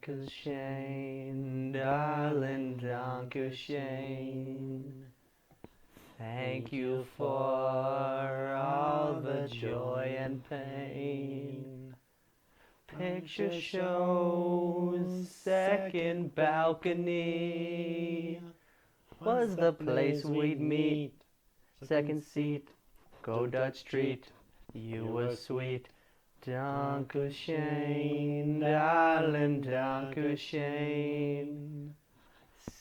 Dankeschön, darling, Dankeschön. Thank you for all the joy and pain. Picture shows, second balcony was the place we'd meet. Second seat, go Dutch treat, you were sweet. Dankeschön, darling, Dankeschön.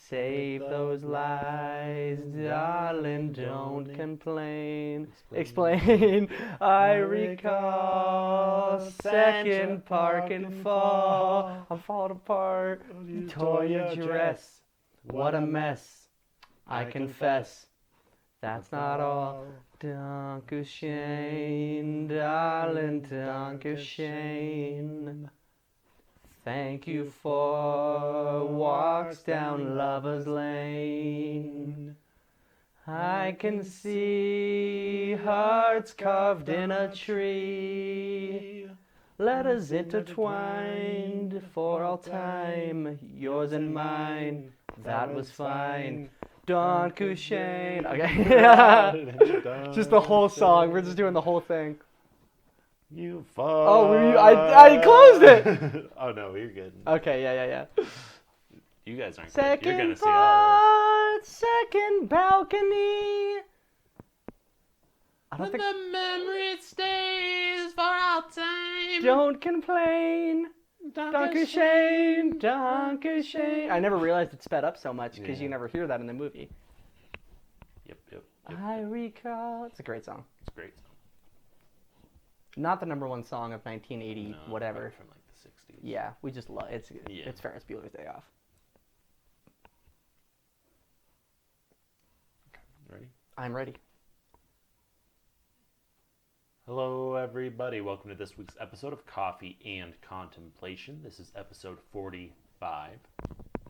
Save those lies, darling, don't complain. Explain. I recall second park and fall. I'm falling apart. You tore your dress. What a mess. I confess. That's not all. Dankeschön, darling, Dankeschön. Thank you for walks down Lover's Lane. I can see hearts carved in a tree. Letters intertwined for all time, yours and mine. That was fine. Dankeschön. Okay. Just the whole song. We're just doing the whole thing. You fuck. Oh, I closed it. Oh no, you're good. Okay, yeah. You guys aren't Second good. You're gonna see all part, second balcony. I don't this. think. The memory stays for all time. Don't complain. Dankeschön, Dankeschön. I never realized it sped up so much because you never hear that in the movie. Yep. I recall. It's a great song. It's a great song. Not the number one song of 1980, whatever. From like the 60s. Yeah, we just love it. It's Ferris Bueller's Day Off. Okay, ready? I'm ready. Hello, everybody. Welcome to this week's episode of Coffee and Contemplation. This is episode 45.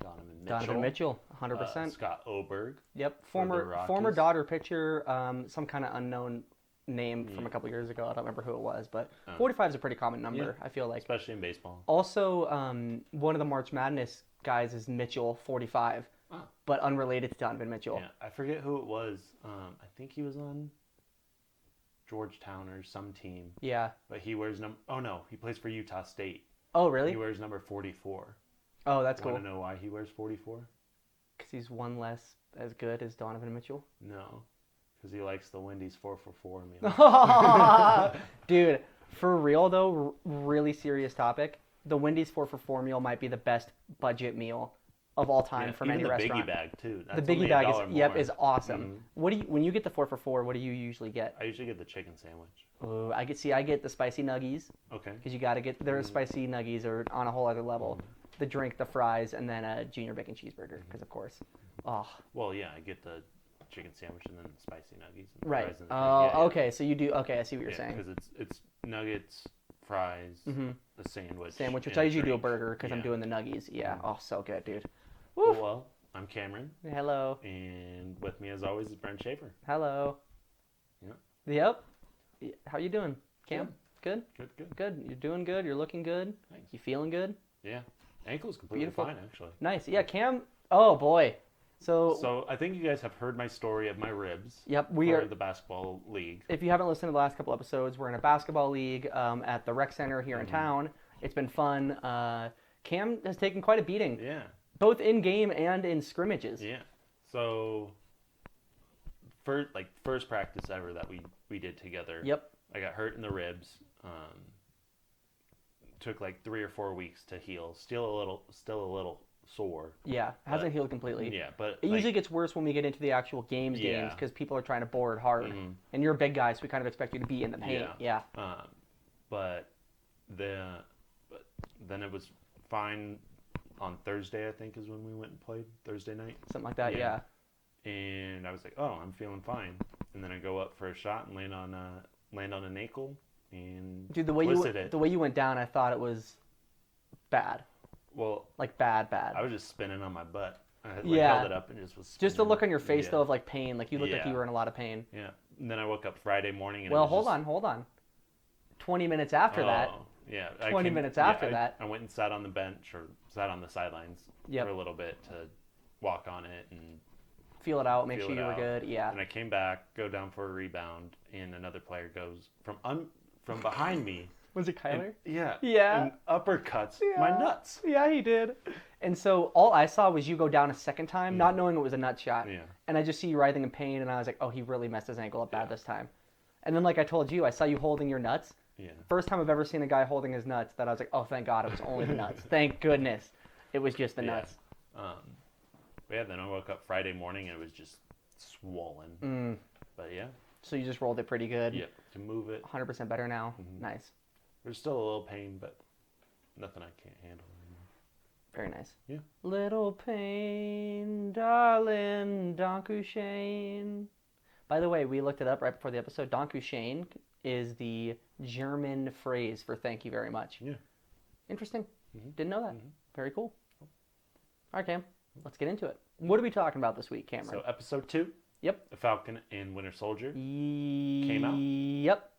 Donovan Mitchell, 100%. Scott Oberg. Yep, former Dodger pitcher, some kind of unknown name from a couple years ago. I don't remember who it was, but 45 is a pretty common number, I feel like. Especially in baseball. Also, one of the March Madness guys is Mitchell, 45, but unrelated to Donovan Mitchell. Yeah, I forget who it was. I think he was on Georgetown or some team. Yeah. But he wears he plays for Utah State. Oh, really? He wears number 44. Oh, that's cool. Want to know why he wears 44? Because he's one less as good as Donovan Mitchell? No. Because he likes the Wendy's 4 meal. Dude, for real though, really serious topic. The Wendy's 4 meal might be the best budget meal of all time from any restaurant. The biggie bag too. The biggie bag is awesome. Mm-hmm. When you get the 4 what do you usually get? I usually get the chicken sandwich. Oh, I get the spicy nuggies. Okay. Because you got to get their spicy nuggies are on a whole other level. The drink, the fries, and then a junior bacon cheeseburger. Because of course. Oh. Well, yeah, I get the chicken sandwich and then the spicy nuggies. And right. Fries and okay. So you do. Okay, I see what you're saying. Because it's nuggets, fries, the sandwich. Which I usually do a burger because I'm doing the nuggies. Yeah. Oh, so good, dude. Woof. Well, I'm Cameron. Hello. And with me, as always, is Brent Schaefer. Hello. Yep. How you doing, Cam? Good? Good. You're doing good. You're looking good. Thanks. You feeling good? Yeah. Ankle's completely fine, actually. Nice. Yeah, Cam. Oh, boy. So I think you guys have heard my story of my ribs. Yep, we are the basketball league. If you haven't listened to the last couple episodes, we're in a basketball league at the rec center here in town. It's been fun. Cam has taken quite a beating. Yeah. Both in game and in scrimmages. Yeah. So first practice ever that we did together. Yep. I got hurt in the ribs. Took like 3 or 4 weeks to heal. Still a little sore. Yeah, hasn't healed completely. Yeah, but it usually gets worse when we get into the actual games because people are trying to board hard, and you're a big guy, so we kind of expect you to be in the paint. Yeah. But then it was fine on Thursday. I think is when we went and played Thursday night. Something like that. Yeah. And I was like, oh, I'm feeling fine. And then I go up for a shot and land on an ankle and dude, the way you went down, I thought it was bad. Well, like bad. I was just spinning on my butt. I held it up and just was spinning. Just the look on your face though of like pain, like you looked like you were in a lot of pain. Yeah. And then I woke up Friday morning and hold on. 20 minutes after that, Yeah. 20 minutes after that. I went and sat on the bench or sat on the sidelines Yep. for a little bit to walk on it and Feel it out, make feel sure it you were out. good. Yeah. And I came back, go down for a rebound, and another player goes from behind me. Was it Kyler? Yeah. Yeah. And uppercuts my nuts. Yeah, he did. And so all I saw was you go down a second time, not knowing it was a nut shot. Yeah. And I just see you writhing in pain, and I was like, oh, he really messed his ankle up bad this time. And then, like I told you, I saw you holding your nuts. Yeah. First time I've ever seen a guy holding his nuts that I was like, oh, thank God it was only the nuts. Thank goodness it was just the nuts. But yeah, then I woke up Friday morning and it was just swollen. But yeah. So you just rolled it pretty good. Yeah. To move it. 100% better now. Nice. There's still a little pain, but nothing I can't handle anymore. Very nice. Yeah. Little pain, darling, Danku Shane. By the way, we looked it up right before the episode. Danku Shane is the German phrase for thank you very much. Yeah. Interesting. Didn't know that. Very cool. All right, Cam. Let's get into it. What are we talking about this week, Cameron? So episode 2. Yep. The Falcon and Winter Soldier. Came out? Yep.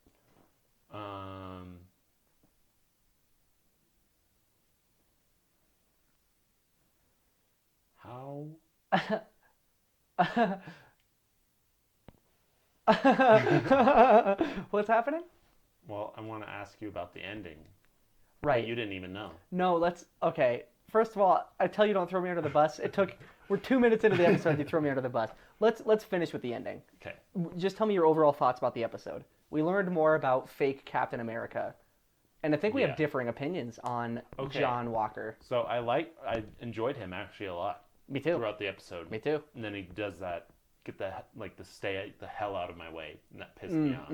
How? What's happening? Well, I want to ask you about the ending. Right. You didn't even know. No, okay. First of all, I tell you don't throw me under the bus. We're 2 minutes into the episode, you throw me under the bus. Let's finish with the ending. Okay. Just tell me your overall thoughts about the episode. We learned more about fake Captain America. And I think we have differing opinions on John Walker. So I enjoyed him actually a lot. Me too. Throughout the episode. Me too. And then he does that, the stay the hell out of my way, and that pissed me off.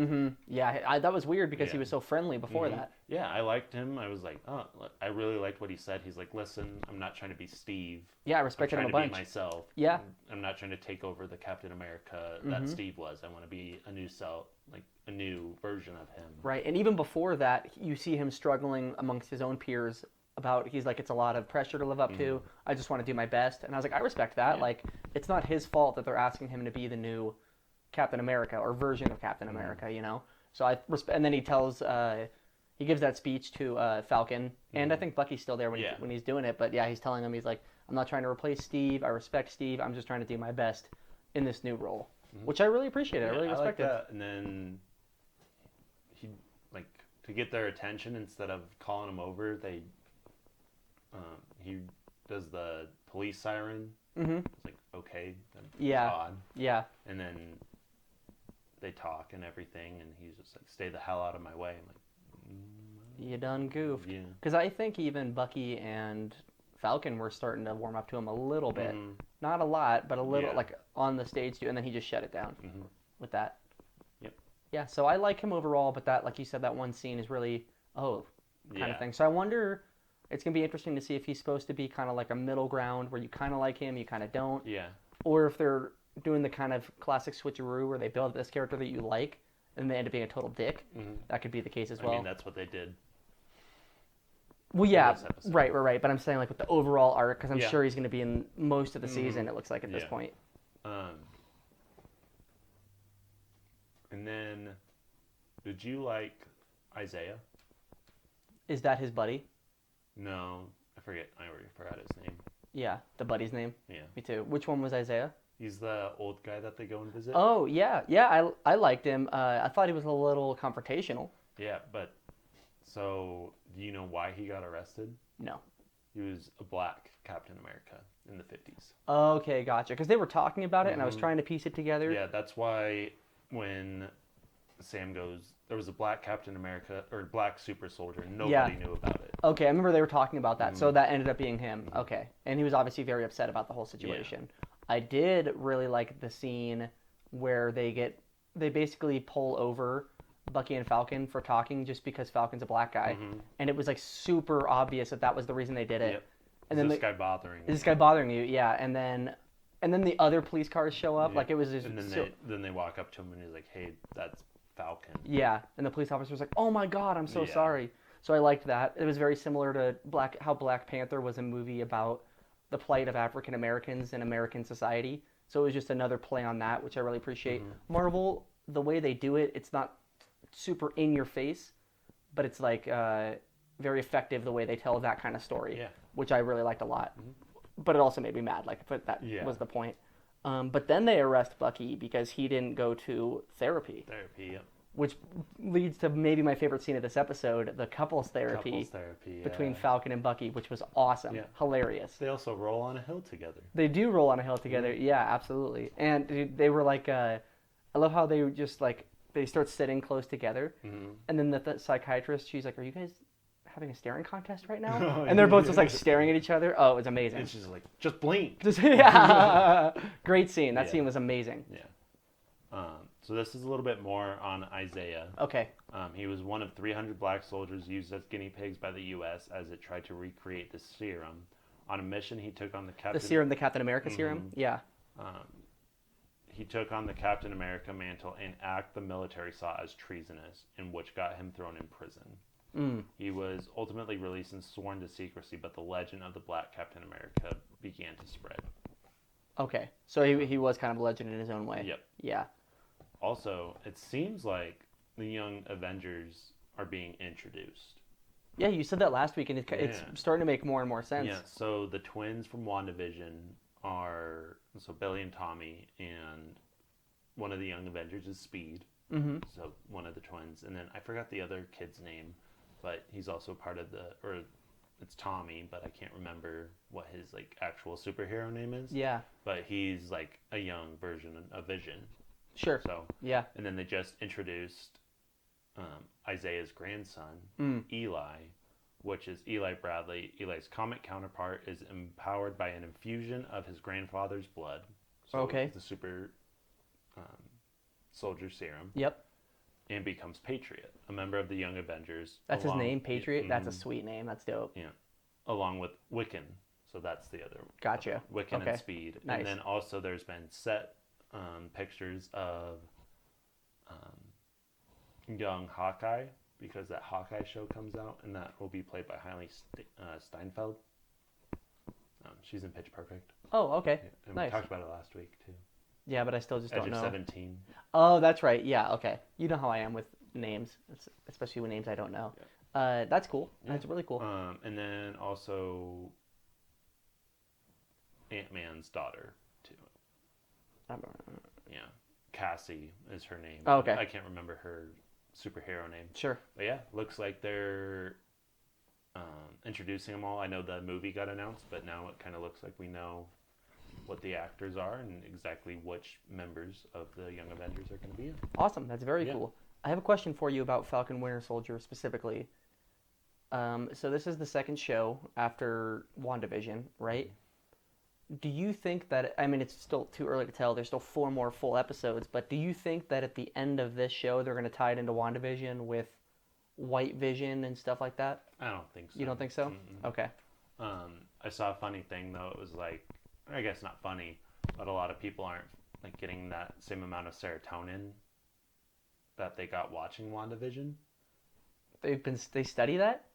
Yeah, that was weird because he was so friendly before that. Yeah, I liked him. I was like, oh, I really liked what he said. He's like, listen, I'm not trying to be Steve. Yeah, I respected him a bunch. I'm trying to be myself. Yeah. I'm not trying to take over the Captain America that Steve was. I want to be a new self, like a new version of him. Right, and even before that, you see him struggling amongst his own peers about, he's like, it's a lot of pressure to live up to. I just want to do my best. And I was like, I respect that. Like, it's not his fault that they're asking him to be the new Captain America or version of Captain America, you know? So and then he tells, he gives that speech to Falcon, and I think Bucky's still there when he's doing it. But yeah, he's telling him, he's like, I'm not trying to replace Steve. I respect Steve. I'm just trying to do my best in this new role, which I really appreciated. I really respected. I like that. And then he, like, to get their attention, instead of calling him over, he does the police siren. It's like, okay, that's odd. Yeah. And then they talk and everything, and he's just like, stay the hell out of my way. I'm like, you done goofed. Yeah. Because I think even Bucky and Falcon were starting to warm up to him a little bit. Not a lot, but a little, like on the stage too, and then he just shut it down with that. Yep. Yeah, so I like him overall, but that, like you said, that one scene is really, kind of thing. So I wonder, it's going to be interesting to see if he's supposed to be kind of like a middle ground where you kind of like him, you kind of don't. Yeah. Or if they're doing the kind of classic switcheroo where they build this character that you like and they end up being a total dick. That could be the case as well. I mean, that's what they did. Well, yeah, right. But I'm saying, like, with the overall arc, because I'm sure he's going to be in most of the season, it looks like, at this point. And then, did you like Isaiah? Is that his buddy? No, I already forgot his name. Yeah, the buddy's name? Yeah. Me too. Which one was Isaiah? He's the old guy that they go and visit. Oh, yeah. Yeah, I liked him. I thought he was a little confrontational. Yeah, but, so, do you know why he got arrested? No. He was a black Captain America in the 50s. Okay, gotcha. Because they were talking about it, and I was trying to piece it together. Yeah, that's why when Sam goes, there was a black Captain America, or black super soldier, and nobody knew about it. Okay, I remember they were talking about that, so that ended up being him. Okay, and he was obviously very upset about the whole situation. Yeah. I did really like the scene where they basically pull over Bucky and Falcon for talking just because Falcon's a black guy, and it was like super obvious that was the reason they did it. Yep. And then this guy bothering you? Is this guy bothering you? Yeah, and then the other police cars show up, like it was just. And then they walk up to him and he's like, "Hey, that's Falcon." Yeah, and the police officer was like, "Oh my God, I'm so sorry." So I liked that. It was very similar to how Black Panther was a movie about the plight of African Americans in American society. So it was just another play on that, which I really appreciate. Marvel, the way they do it, it's not super in your face, but it's like very effective the way they tell that kind of story, Yeah. which I really liked a lot. But it also made me mad, but that Yeah. was the point. But then they arrest Bucky because he didn't go to therapy, which leads to maybe my favorite scene of this episode, the couples therapy between Falcon and Bucky, which was awesome, hilarious. They also roll on a hill together. They do roll on a hill together, yeah, absolutely. And dude, they were like, I love how they just like, they start sitting close together, and then the psychiatrist, she's like, "Are you guys having a staring contest right now?" And they're both just like staring at each other. Oh, it was amazing. And she's like, "Just blink." Yeah. Great scene. That scene was amazing. Yeah. So this is a little bit more on Isaiah. Okay. He was one of 300 black soldiers used as guinea pigs by the U.S. as it tried to recreate the serum. On a mission, he took on the Captain America serum? Yeah. He took on the Captain America mantle, an act the military saw as treasonous, and which got him thrown in prison. He was ultimately released and sworn to secrecy, but the legend of the Black Captain America began to spread. Okay, so he was kind of a legend in his own way. Yep. Yeah. Also, it seems like the Young Avengers are being introduced. Yeah, you said that last week, and it's starting to make more and more sense. Yeah, so the twins from WandaVision are, so Billy and Tommy, and one of the Young Avengers is Speed. So one of the twins. And then I forgot the other kid's name, but he's also part of it's Tommy, but I can't remember what his like actual superhero name is. Yeah. But he's like a young version of Vision. Sure. So yeah. And then they just introduced Isaiah's grandson, Eli, which is Eli Bradley. Eli's comic counterpart is empowered by an infusion of his grandfather's blood. So the super soldier serum. Yep. And becomes Patriot, a member of the Young Avengers. That's his name, Patriot? That's a sweet name. That's dope. Yeah. Along with Wiccan. So that's the other. Gotcha. Wiccan and Speed. Nice. And then also there's been set pictures of young Hawkeye, because that Hawkeye show comes out, and that will be played by Hailey Steinfeld. She's in Pitch Perfect. Oh, okay. Yeah. And nice. we talked about it last week, too. Yeah, but I still just don't know. 17. Oh, that's right. Yeah, okay. You know how I am with names, especially with names I don't know. Yeah. That's cool. Yeah. That's really cool. And then also Ant-Man's daughter, too. Yeah. Cassie is her name. Oh, okay. I can't remember her superhero name. Sure. But yeah, looks like they're introducing them all. I know the movie got announced, but now it kind of looks like we know what the actors are and exactly which members of the Young Avengers are going to be in. Awesome. That's very cool. I have a question for you about Falcon Winter Soldier specifically. So this is the second show after WandaVision, right? Do you think that, I mean, it's still too early to tell. There's still 4 more full episodes, but do you think that at the end of this show, they're going to tie it into WandaVision with White Vision and stuff like that? I don't think so. You don't think so? Mm-mm. Okay. I saw a funny thing, though. It was like, I guess not funny, but a lot of people aren't like getting that same amount of serotonin that they got watching WandaVision. They study that?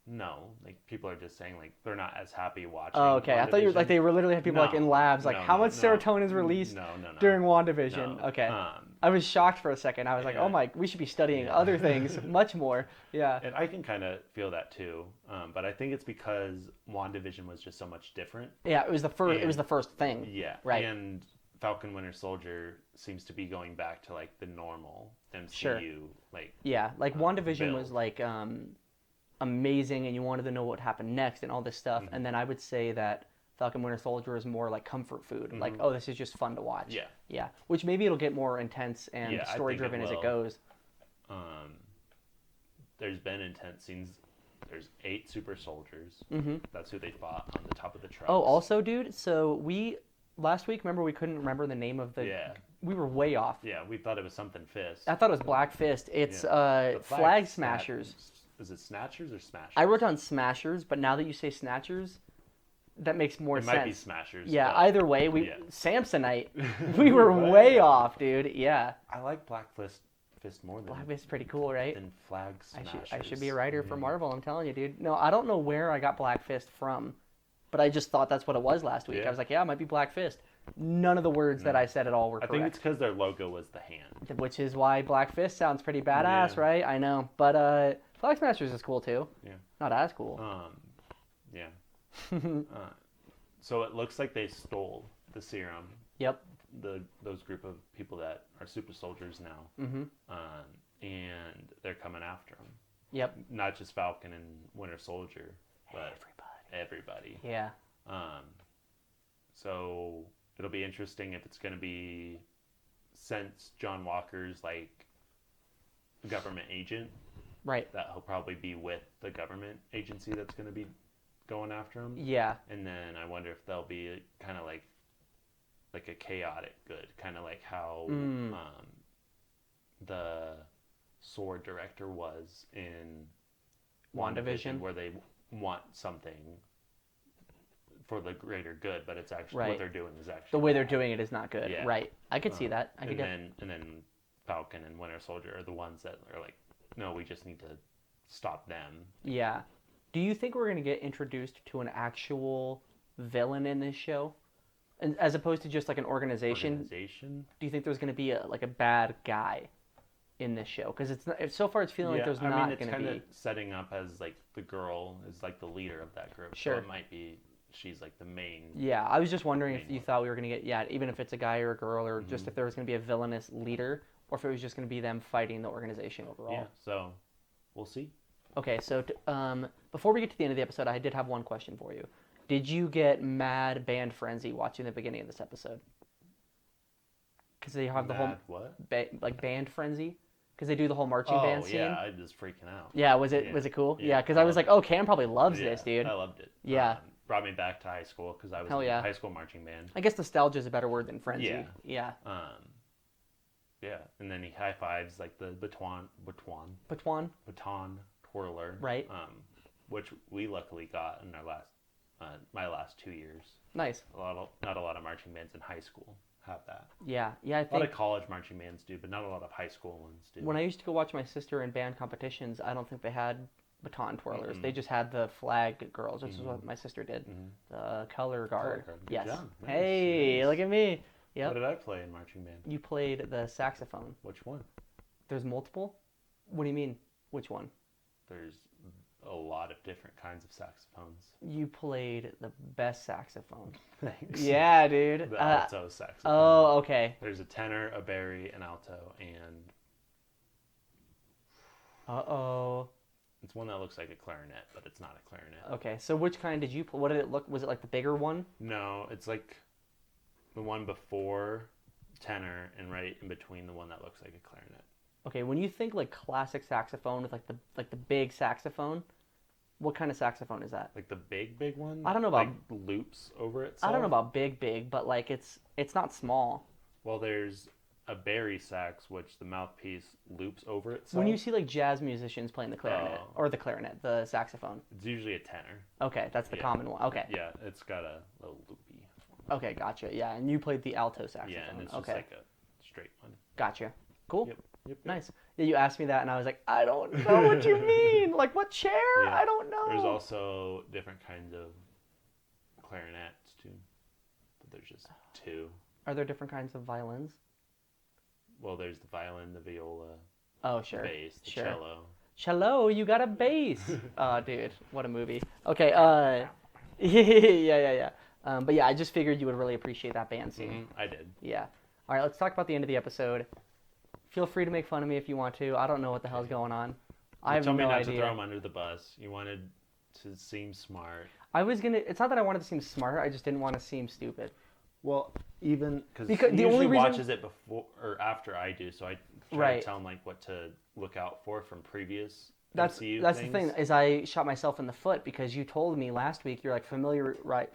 No, like people are just saying like they're not as happy watching. Oh, okay. I thought you were like they were literally had people like in labs like how much serotonin is released during WandaVision. No. Okay. I was shocked for a second. I was like, oh my, we should be studying other things much more. Yeah. And I can kind of feel that too, but I think it's because WandaVision was just so much different. Yeah, it was the first. It was the first thing. Yeah. Right. And Falcon Winter Soldier seems to be going back to like the normal MCU. Sure. Like. Yeah, like WandaVision was like amazing, and you wanted to know what happened next and all this stuff. And then I would say that Falcon Winter Soldier is more like comfort food. Like, oh, this is just fun to watch. Yeah. Yeah. Which maybe it'll get more intense and story driven as it goes. There's been intense scenes. There's 8 super soldiers. That's who they fought on the top of the trucks. Oh, also, dude, so last week, remember we couldn't remember the name of the... Yeah. We were way off. Yeah, we thought it was something Fist. I thought it was Black Fist. It's Flag Smashers. Is it Snatchers or Smashers? I wrote down Smashers, but now that you say Snatchers, that makes more sense. It might be Smashers. Yeah, either way, Samsonite. We were way off, dude. Yeah. I like Black Fist more than... Black Fist is pretty cool, right? Than Flag Smashers. I should be a writer for Marvel, I'm telling you, dude. No, I don't know where I got Black Fist from, but I just thought that's what it was last week. I was like, yeah, it might be Black Fist. None of the words that I said at all were correct. I think it's because their logo was the hand. Which is why Black Fist sounds pretty badass, right? I know. But Flag Smashers is cool too. Yeah. Not as cool. Yeah. So it looks like they stole the serum. Yep. Those group of people that are super soldiers now. Mm-hmm. And they're coming after them. Yep. Not just Falcon and Winter Soldier, but everybody. Yeah. So it'll be interesting if it's going to be, since John Walker's like a government agent, Right. that he'll probably be with the government agency that's going to be going after him. Yeah. And then I wonder if they'll be kind of like a chaotic good, kind of like how the Sword director was in WandaVision, where they want something for the greater good, but it's actually Right. what they're doing is actually the way they're doing it is not good. Yeah. Right. I could see that. I could and then Falcon and Winter Soldier are the ones that are like, no, we just need to stop them. Yeah. Do you think we're going to get introduced to an actual villain in this show? And as opposed to just like an organization? Do you think there's going to be a bad guy in this show? Because so far it's feeling like there's not going to be. It's kind of setting up as like the girl is like the leader of that group. Sure. So it might be she's like the main. Yeah, I was just wondering if main you one. thought we were going to get, even if it's a guy or a girl, or just if there was going to be a villainous leader, or if it was just going to be them fighting the organization overall. Yeah, so we'll see. Okay, so before we get to the end of the episode, I did have one question for you. Did you get mad band frenzy watching the beginning of this episode? Because they have the whole what? band frenzy, because they do the whole marching band scene. Oh yeah, I was freaking out. Yeah, was it cool? Yeah, because I was like, oh, Cam probably loves this, dude. I loved it. Yeah. Brought me back to high school because I was Hell in yeah. high school marching band. I guess nostalgia is a better word than frenzy. Yeah. Yeah. Yeah, and then he high fives like the baton twirler, Right. Which we luckily got in our my last 2 years. Nice. Not a lot of marching bands in high school have that. Yeah. Yeah, I A lot think of college marching bands do, but not a lot of high school ones do. when I used to go watch my sister in band competitions, I don't think they had baton twirlers. They just had the flag girls, which is what my sister did. The color guard. Good Yes. job. Nice, Hey, nice. look at me. Yep. What did I play in marching band? You played the saxophone. Which one? There's multiple? What do you mean? Which one? There's a lot of different kinds of saxophones. You played the best saxophone. Thanks. Yeah, dude. The alto saxophone. Oh, okay. There's a tenor, a bari, an alto, and Uh-oh. it's one that looks like a clarinet, but it's not a clarinet. Okay, so which kind did you play? What did it look? Was it like the bigger one? No, it's like the one before tenor and right in between the one that looks like a clarinet. Okay, when you think like classic saxophone with like the big saxophone, what kind of saxophone is that? Like the big one? I don't know about- like loops over itself? I don't know about big, but like it's not small. Well, there's a bari sax, which the mouthpiece loops over itself. When you see like jazz musicians playing the clarinet Oh. or the saxophone. It's usually a tenor. Okay, that's the Yeah. common one. Okay. Yeah, it's got a little loopy. Okay, gotcha. Yeah, and you played the alto saxophone. Yeah, and it's okay. just like a straight one. Gotcha. Cool. Yep. Nice. Yeah, you asked me that, and I was like, I don't know what you mean. Like, what chair? Yeah. I don't know. There's also different kinds of clarinets too, but there's just two. Are there different kinds of violins? Well, there's the violin, the viola, Oh, sure. the bass, the Sure. cello. Cello, you got a bass. Dude, what a movie. Okay, yeah. But yeah, I just figured you would really appreciate that band scene. I did. Yeah. All right, let's talk about the end of the episode. Feel free to make fun of me if you want to. I don't know what the hell's going on. I have You told me no not idea. to throw him under the bus. You wanted to seem smart. I was gonna. It's not that I wanted to seem smart. I just didn't want to seem stupid. Well, even Because he the usually only reason- watches it before or after I do, so I try Right. to tell him like what to look out for from previous That's MCU the things. thing is I shot myself in the foot because you told me last week you're like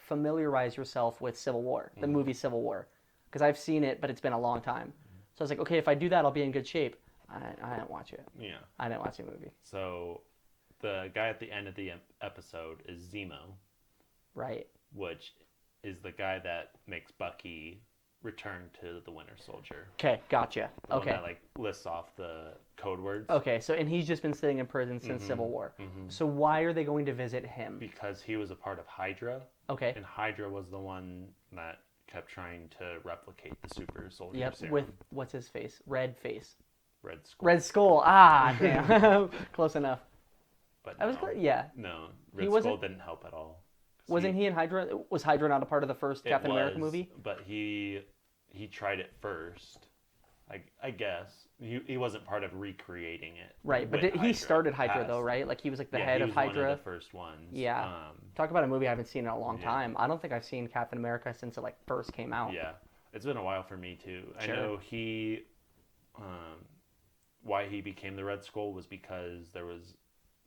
familiarize yourself with Civil War, the movie Civil War, because I've seen it, but it's been a long time. So I was like, okay, if I do that, I'll be in good shape. I didn't watch it. Yeah. I didn't watch the movie. So the guy at the end of the episode is Zemo, Right. which is the guy that makes Bucky return to the Winter Soldier. Okay, gotcha. The one Okay. that like lists off the code words. Okay, so and he's just been sitting in prison since Civil War. So why are they going to visit him? Because he was a part of Hydra, Okay. and Hydra was the one that kept trying to replicate the super soldier Yep. serum. With what's his face? Red face. Red Skull. Red Skull. Ah, damn. Close enough. but I was glad, yeah. no, He Red wasn't- Skull didn't help at all. 'Cause Wasn't he in Hydra? Was Hydra not a part of the first it Captain America was, movie? But he tried it first. I guess he wasn't part of recreating it. Right, but with he started Hydra past. though, right? Like he was like the Yeah, head he of was Hydra. one of the first ones. Yeah. Talk about a movie I haven't seen in a long Yeah. time. I don't think I've seen Captain America since it like first came out. Yeah, it's been a while for me too. Sure. I know why he became the Red Skull was because there was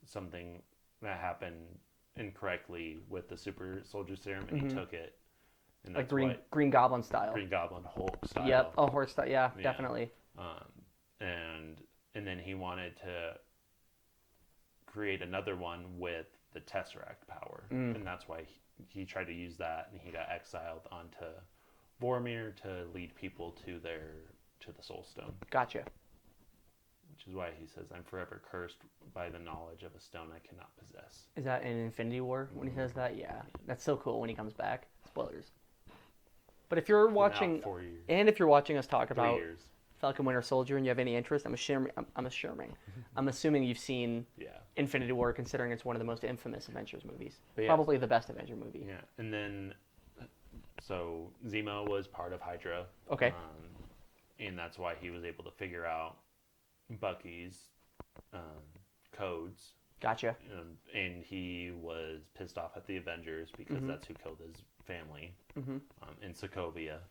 something that happened incorrectly with the super soldier serum, and he took it. And Like that's Green Goblin style. Green Goblin Hulk style. Yep. Oh, horse style. Yeah, definitely. And then he wanted to create another one with the Tesseract power, and that's why he tried to use that, and he got exiled onto Vormir to lead people to the Soul Stone. Gotcha. Which is why he says, "I'm forever cursed by the knowledge of a stone I cannot possess." Is that in Infinity War when he says that? Yeah, that's so cool when he comes back. Spoilers. But if you're watching, 4 years. and if you're watching us talk 3 about years. Falcon Winter Soldier, and you have any interest, I'm assuming you've seen Yeah. Infinity War, considering it's one of the most infamous Avengers movies. But yeah. Probably the best Avenger movie. Yeah, and then so Zemo was part of Hydra. Okay. And that's why he was able to figure out Bucky's codes. Gotcha. And he was pissed off at the Avengers because that's who killed his family in Sokovia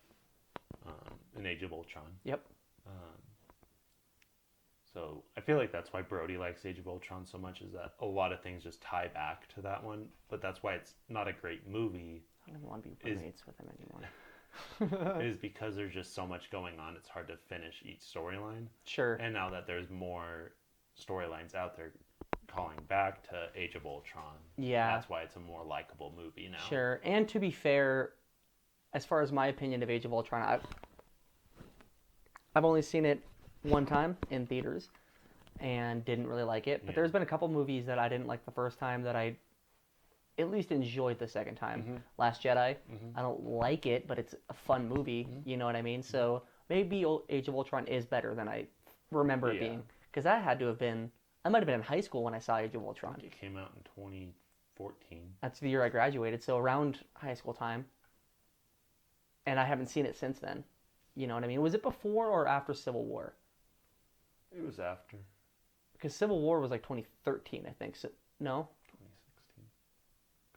in Age of Ultron. Yep. So I feel like that's why Brody likes Age of Ultron so much, is that a lot of things just tie back to that one. But that's why it's not a great movie. I don't even want to be roommates with him anymore. Is because there's just so much going on. It's hard to finish each storyline. Sure. And now that there's more storylines out there calling back to Age of Ultron, Yeah. that's why it's a more likable movie now. Sure. And to be fair, as far as my opinion of Age of Ultron, I've only seen it one time in theaters and didn't really like it. But there's been a couple movies that I didn't like the first time that I at least enjoyed the second time. Last Jedi. I don't like it, but it's a fun movie. You know what I mean? So maybe Age of Ultron is better than I remember it being. Because that had to have been... I might have been in high school when I saw Age of Ultron. It came out in 2014. That's the year I graduated, so around high school time. And I haven't seen it since then. You know what I mean? Was it before or after Civil War? It was after Because Civil War was like 2013, I think. So, no?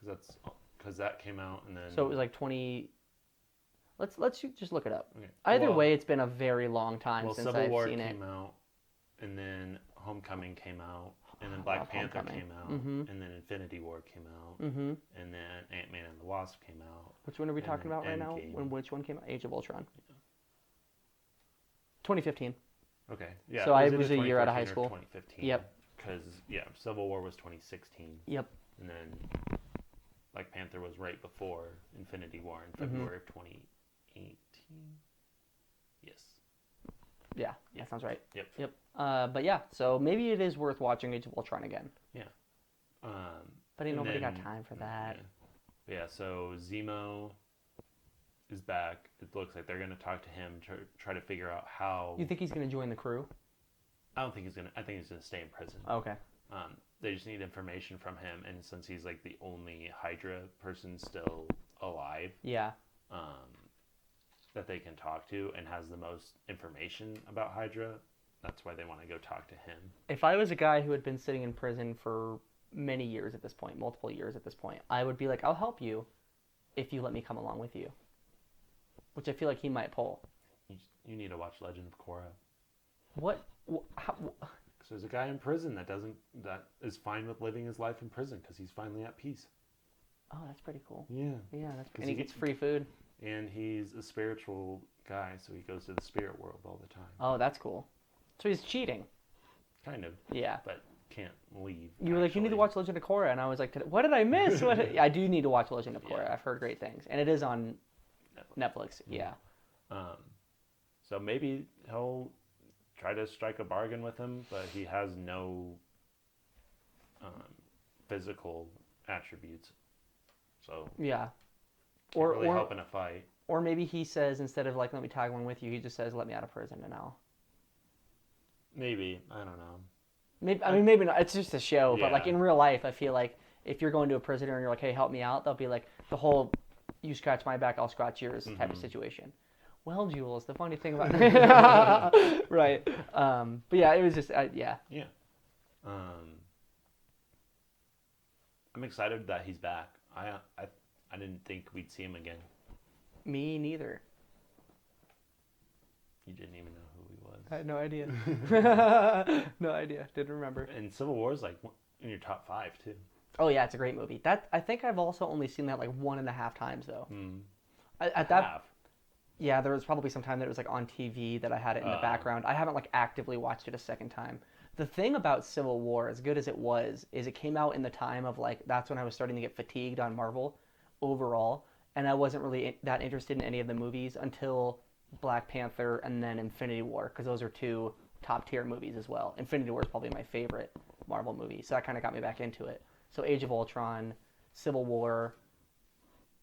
2016. Because that came out and then... So it was like 20... Let's just look it up. Okay. Either Well- way, it's been a very long time since Civil I've War seen it. came out, and then Homecoming came out, and then I Black love Panther Homecoming. came out, and then Infinity War came out, and then Ant-Man and the Wasp came out. Which one are we and talking then about right now? Endgame. Which one came out? Age of Ultron. 2015. Okay, yeah. So I either was a year out of 2014 high or school. 2015. Yep. Because Civil War was 2016. Yep. And then Black Panther was right before Infinity War in February of 2018. Yes. Yeah, that sounds right. Yep. But yeah, so maybe it is worth watching Age of Ultron again. Yeah. But ain't and nobody got then- time for that. Yeah, so Zemo is back. It looks like they're going to talk to him to try to figure out how... You think he's going to join the crew? I don't think he's going to... I think he's going to stay in prison. Okay. They just need information from him, and since he's like the only Hydra person still alive... Yeah. That they can talk to and has the most information about Hydra, that's why they want to go talk to him. If I was a guy who had been sitting in prison for many years at this point, multiple years at this point, I would be like, I'll help you if you let me come along with you. Which I feel like he might pull. You need to watch Legend of Korra. What? How, Because there's a guy in prison that is fine with living his life in prison because he's finally at peace. oh, that's pretty cool. Yeah. Yeah, and he he gets free food. And he's a spiritual guy, so he goes to the spirit world all the time. Oh, that's cool. So he's cheating. Kind of. Yeah. But can't leave. You were like, you need to watch Legend of Korra, and I was like, what did I miss? I do need to watch Legend of Korra. Yeah. I've heard great things, and it is on Netflix. Yeah. So maybe he'll try to strike a bargain with him, but he has no physical attributes. So Yeah. can't really help in a fight. Or maybe he says, instead of like, let me tag along with you, he just says, let me out of prison and I'll... Maybe. I don't know. Maybe, I mean, maybe not. It's just a show, but like Yeah. in real life, I feel like if you're going to a prisoner and you're like, "Hey, help me out," they'll be like the whole "you scratch my back, I'll scratch yours" type of situation. Well, Jules, the funny thing about right, but yeah, it was just yeah. Yeah. I'm excited that he's back. I didn't think we'd see him again. Me neither. You didn't even know who he was. I had no idea. No idea. Didn't remember. And Civil War is like in your top 5 too. Oh yeah, it's a great movie. That I think I've also only seen that like 1.5 times though. At that, Half. yeah, there was probably some time that it was like on TV that I had it in the background. I haven't like actively watched it a second time. The thing about Civil War, as good as it was, is it came out in the time of like that's when I was starting to get fatigued on Marvel overall, and I wasn't really that interested in any of the movies until Black Panther and then Infinity War, because those are 2 top tier movies as well. Infinity War is probably my favorite Marvel movie, so that kind of got me back into it. So Age of Ultron, Civil War.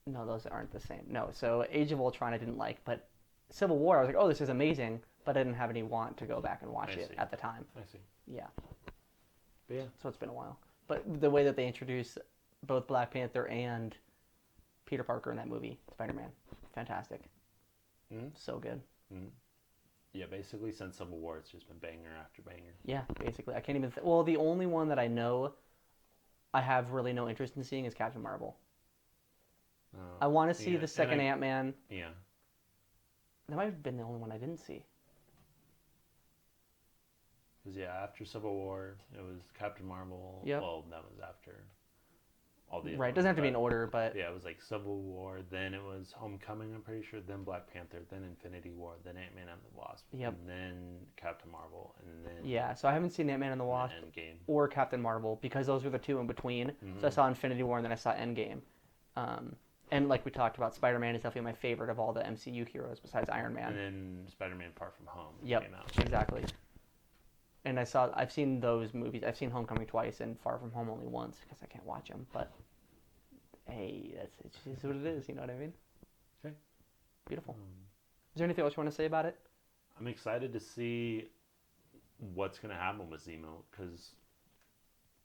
No, those aren't the same. No, so Age of Ultron I didn't like, but Civil War I was like, oh, this is amazing, but I didn't have any want to go back and watch it at the time. I see. Yeah. But yeah. So it's been a while. But the way that they introduce both Black Panther and Peter Parker in that movie, Spider-Man, fantastic. So good. Yeah, basically since Civil War, it's just been banger after banger. Yeah, basically. I can't even... well, the only one that I know I have really no interest in seeing is Captain Marvel. I want to see the second Ant-Man. Yeah. That might have been the only one I didn't see. Because, yeah, after Civil War, it was Captain Marvel. Yep. Well, that was after all the other Right, ones, doesn't have to be in but, order, but... yeah, it was like Civil War, then it was Homecoming, I'm pretty sure, then Black Panther, then Infinity War, then Ant-Man and the Wasp, Yep. and then Captain Marvel, and then... Yeah, so I haven't seen Ant-Man and the Wasp Endgame. or Captain Marvel, because those were the 2 in between. So I saw Infinity War and then I saw Endgame. And like we talked about, Spider-Man is definitely my favorite of all the MCU heroes besides Iron Man. And then Spider-Man Far From Home Yep, came out. exactly. And I've seen those movies. I've seen Homecoming twice and Far From Home only once because I can't watch them. But hey, it's just what it is. You know what I mean? Okay. Beautiful. Is there anything else you want to say about it? I'm excited to see what's going to happen with Zemo, because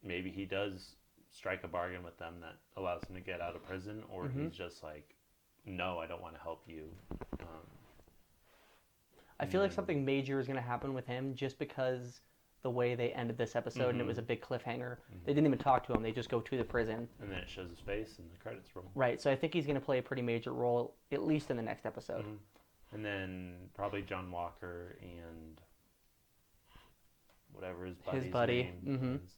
maybe he does strike a bargain with them that allows him to get out of prison, or he's just like, no, I don't want to help you. I feel like something major is going to happen with him just because the way they ended this episode and it was a big cliffhanger. They didn't even talk to him. They just go to the prison. And then it shows his face and the credits roll. Right, so I think he's going to play a pretty major role, at least in the next episode. And then probably John Walker and whatever his buddy. name is.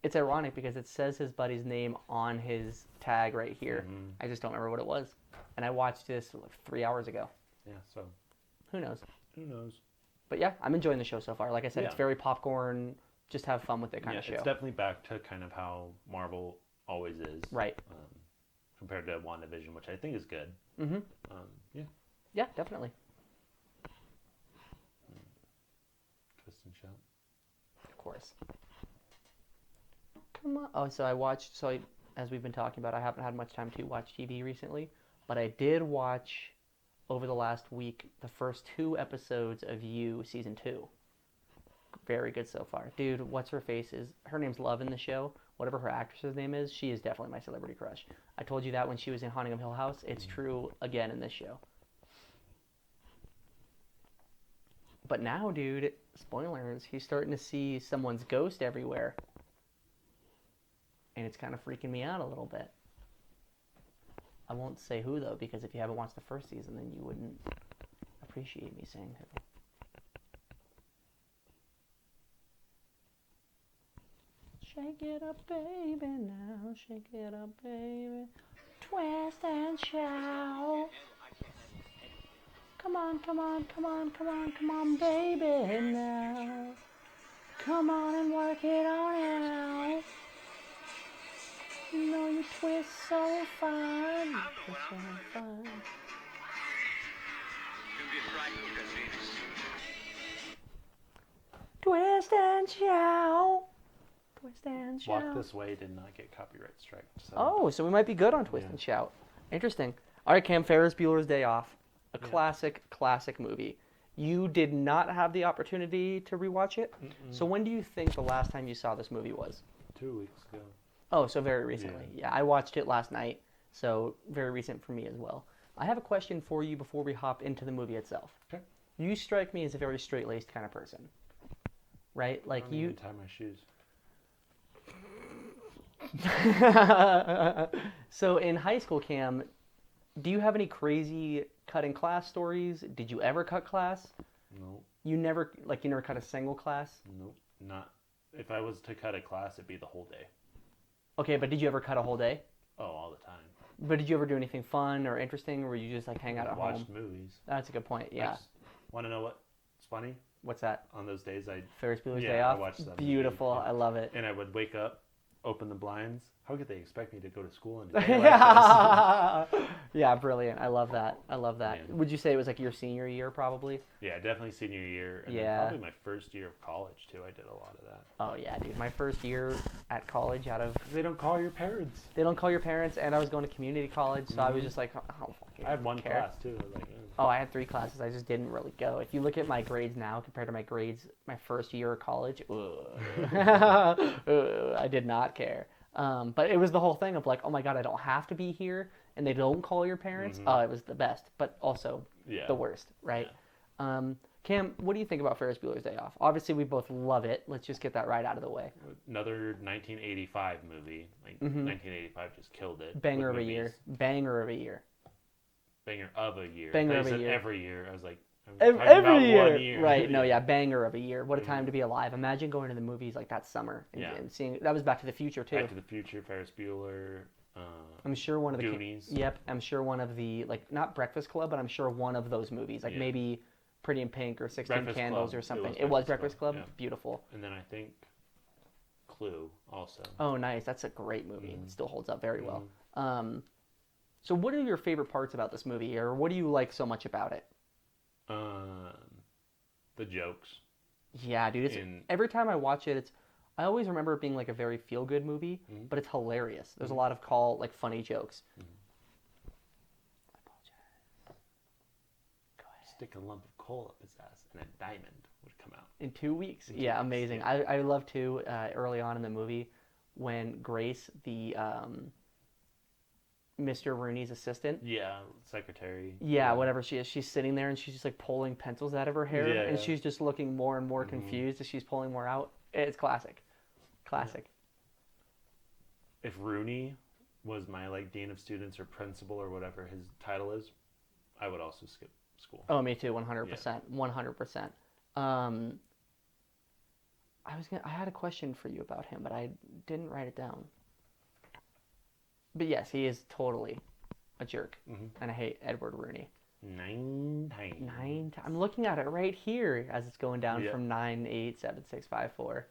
It's ironic because it says his buddy's name on his tag right here. I just don't remember what it was. And I watched this like 3 hours ago. Yeah, so Who knows? who knows? But yeah, I'm enjoying the show so far. Like I said, Yeah. It's very popcorn, just have fun with it kind of show. It's definitely back to kind of how Marvel always is. Right. Compared to WandaVision, which I think is good. Yeah. Yeah, definitely. Twist and shout. Of course. Come on. Oh, as we've been talking about, I haven't had much time to watch TV recently, but I did watch over the last week the first 2 episodes of You season 2. Very good so far. Dude, what's her face is, her name's Love in the show. Whatever her actress's name is, she is definitely my celebrity crush. I told you that when she was in Haunting of Hill House. It's true again in this show. But now, dude, spoilers, he's starting to see someone's ghost everywhere. And it's kind of freaking me out a little bit. I won't say who, though, because if you haven't watched the first season, then you wouldn't appreciate me saying who. Shake it up, baby, now. Shake it up, baby. Twist and shout. Come on, come on, come on, come on, come on, baby, now. Come on and work it on out. You know you twist so fine. You twist so fine. Twist and shout. Twist and shout. Walk This Way did not get copyright strike. So. Oh, so we might be good on Twist and Shout. Interesting. All right, Cam, Ferris Bueller's Day Off. A classic movie. You did not have the opportunity to rewatch it. So when do you think the last time you saw this movie was? 2 weeks ago. Oh, so very recently. Yeah, I watched it last night, so very recent for me as well. I have a question for you before we hop into the movie itself. Okay. You strike me as a very straight-laced kind of person, right? Like I don't even tie my shoes. So in high school, Cam, do you have any crazy cutting class stories? Did you ever cut class? Nope. You never cut a single class? Nope. Not. If I was to cut a class, it'd be the whole day. Okay, but did you ever cut a whole day? Oh, all the time. But did you ever do anything fun or interesting, or were you just like hang out at home? Watched movies. That's a good point. Yeah. Want to know what's funny? What's that? On those days, Ferris Bueller's Day Off. I watched that. Beautiful. Movie. I love it. And I would wake up, open the blinds. How could they expect me to go to school and day like this? Yeah, brilliant. I love that. I love that. Man. Would you say it was like your senior year, probably? Yeah, definitely senior year. And Yeah. then probably my first year of college too. I did a lot of that. Oh yeah, dude. My first year at college, They don't call your parents. they don't call your parents, and I was going to community college, so I was just like, I don't fucking I had one care. class too. Like, Oh, I had 3 classes. I just didn't really go. If you look at my grades now compared to my grades my first year of college, I did not care. But it was the whole thing of like, oh my god, I don't have to be here, and they don't call your parents. It was the best, but also the worst, right? Yeah. Cam, what do you think about Ferris Bueller's Day Off? Obviously, we both love it. Let's just get that right out of the way. Another 1985 movie. Like 1985 just killed it. Banger with of a movies. year. Banger of a year. Banger of a year. Banger They of a said year. Every year. I was like, I'm talking Every about year. 1 year. Right, no, yeah, banger of a year. What a time to be alive. Imagine going to the movies like that summer and seeing, that was Back to the Future too. Back to the Future, Ferris Bueller, I'm sure one of the Goonies. Yep, I'm sure one of the, like, not Breakfast Club, but I'm sure one of those movies, like maybe Pretty in Pink or 16 Breakfast Candles Club. or something. It It was was Breakfast Club. Yeah. Beautiful. And then I think Clue also. Oh, nice. That's a great movie. It still holds up very well. So what are your favorite parts about this movie, or what do you like so much about it? The jokes. Yeah, dude. Every time I watch it, I always remember it being like a very feel-good movie, but it's hilarious. There's a lot of funny jokes. I apologize. Go ahead. Stick a lump of coal up his ass and a diamond would come out. In 2 weeks. In 2 Yeah, weeks, amazing. yeah. I love too, early on in the movie, when Grace, the Mr. Rooney's assistant. Yeah, secretary. Yeah, whatever she is. She's sitting there and she's just like pulling pencils out of her hair, Yeah, and yeah. she's just looking more and more confused as she's pulling more out. It's classic. Classic. If Rooney was my like dean of students or principal or whatever his title is, I would also skip school. Oh, me too. 100%. 100%. I had a question for you about him, but I didn't write it down. But yes, he is totally a jerk, and I hate Edward Rooney. 9 times. 9 times. I'm looking at it right here as it's going down Yeah. from 9, 8, 7, 6, 5, 4.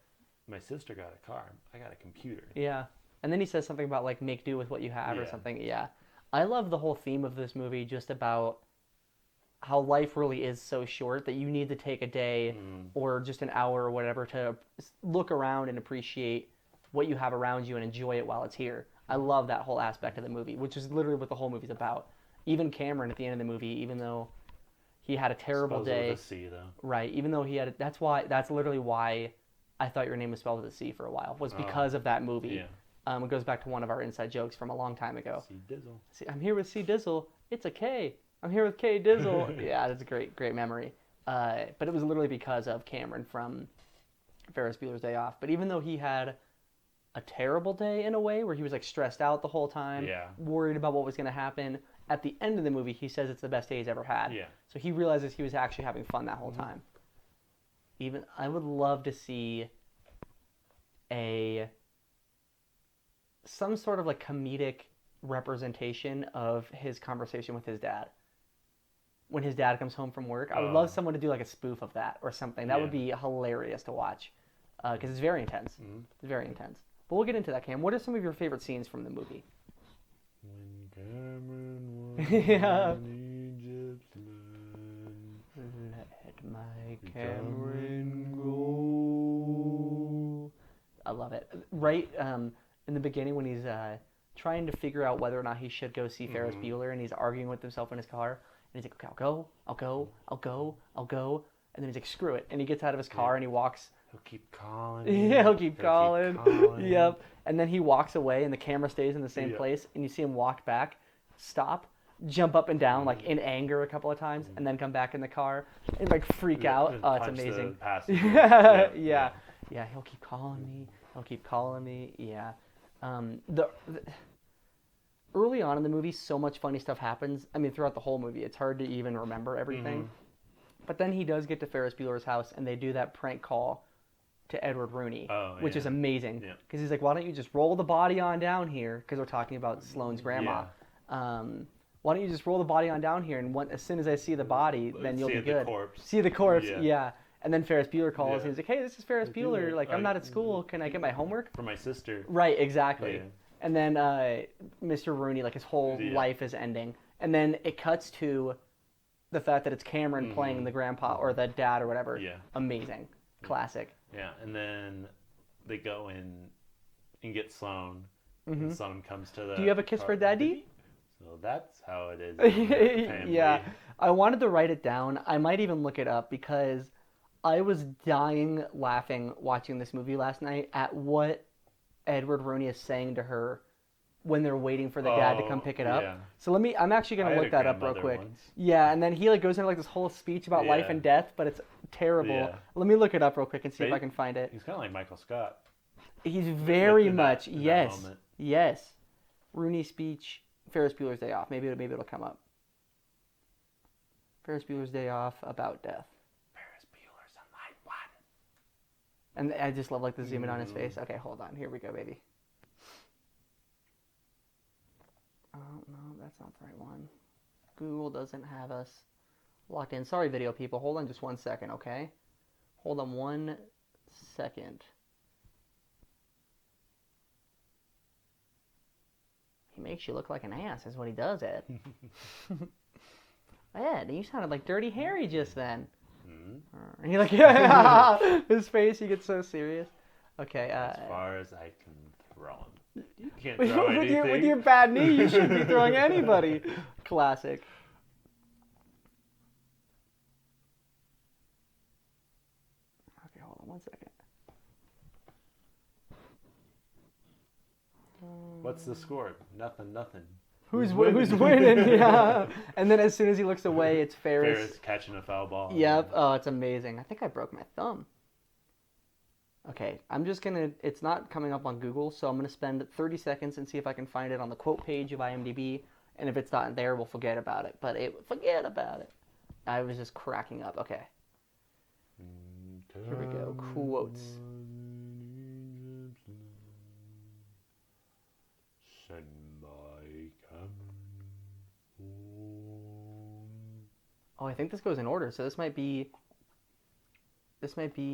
My sister got a car. I got a computer. Yeah. And then he says something about like make do with what you have or Yeah. something. Yeah. I love the whole theme of this movie, just about how life really is so short that you need to take a day or just an hour or whatever to look around and appreciate what you have around you and enjoy it while it's here. I love that whole aspect of the movie, which is literally what the whole movie's about. Even Cameron at the end of the movie, even though he had a terrible day, With a C, though. right? Even though he had, that's literally why I thought your name was spelled with a C for a while, was because of that movie. Yeah. It goes back to one of our inside jokes from a long time ago. C Dizzle. See, I'm here with C Dizzle. It's a K. I'm here with K Dizzle. Yeah, that's a great memory. But it was literally because of Cameron from Ferris Bueller's Day Off. But even though he had a terrible day in a way, where he was like stressed out the whole time, worried about what was going to happen, at the end of the movie, he says it's the best day he's ever had. Yeah. So he realizes he was actually having fun that whole time. Even I would love to see some sort of like comedic representation of his conversation with his dad. When his dad comes home from work, I would love someone to do like a spoof of that or something. That would be hilarious to watch, because it's very intense. It's very intense. But we'll get into that, Cam. What are some of your favorite scenes from the movie? When Cameron was Yeah. an Egyptman. Let my Cameron go. I love it. Right in the beginning when he's trying to figure out whether or not he should go see Ferris Bueller, and he's arguing with himself in his car, And he's like, okay, I'll go, I'll go, I'll go, I'll go. And then he's like, screw it. And he gets out of his car and he walks. He'll keep calling. Yeah, he'll keep calling. Yep. And then he walks away and the camera stays in the same place. And you see him walk back, stop, jump up and down like in anger a couple of times, and then come back in the car and like freak out. Oh, it's amazing. Yeah. He'll keep calling me. He'll keep calling me. Yeah. The early on in the movie, so much funny stuff happens. I mean, throughout the whole movie, it's hard to even remember everything. But then he does get to Ferris Bueller's house, and they do that prank call to Edward Rooney, which is amazing. Because he's like, why don't you just roll the body on down here? Because we're talking about Sloane's grandma. Why don't you just roll the body on down here, and as soon as I see the body, then you'll be good. See the corpse, yeah. And then Ferris Bueller calls, and he's like, hey, this is Ferris Bueller. Like, I'm not at school. Can I get my homework? For my sister. Right, exactly. Yeah. And then Mr. Rooney, like, his whole life is ending. And then it cuts to the fact that it's Cameron playing the grandpa or the dad or whatever. Yeah. Amazing. Classic. Yeah, and then they go in and get Sloane, and Sloane comes to the... Do you have a kiss for Daddy? So that's how it is. Yeah. I wanted to write it down. I might even look it up because I was dying laughing watching this movie last night at what Edward Rooney is saying to her when they're waiting for the dad to come pick it up. So I'm actually going to look that up real quick. Once. Yeah, and then he like goes into like this whole speech about life and death, but it's terrible. Yeah. Let me look it up real quick and see if I can find it. He's kind of like Michael Scott. He's very much, yes. Rooney speech, Ferris Bueller's Day Off. Maybe it'll come up. Ferris Bueller's Day Off about death. Ferris Bueller's a light one. And I just love like the zoom in on his face. Okay, hold on. Here we go, baby. Oh, no, that's not the right one. Google doesn't have us locked in. Sorry, video people. Hold on just 1 second, okay? Hold on 1 second. He makes you look like an ass is what he does, Ed. Ed, you sounded like Dirty Harry just then. And you're like, his face, he gets so serious. Okay. As far as I can throw him. You can't throw anything. With your bad knee, you shouldn't be throwing anybody. Classic. Okay, hold on 1 second. What's the score? Nothing. Who's winning? Yeah. And then as soon as he looks away, it's Ferris. Ferris catching a foul ball. Yep. Oh, it's amazing. I think I broke my thumb. Okay, I'm just going to, it's not coming up on Google, so I'm going to spend 30 seconds and see if I can find it on the quote page of IMDb, and if it's not there, we'll forget about it. Forget about it. I was just cracking up. Okay. Here we go. Quotes. Oh, I think this goes in order, so this might be, oh, he's very popular.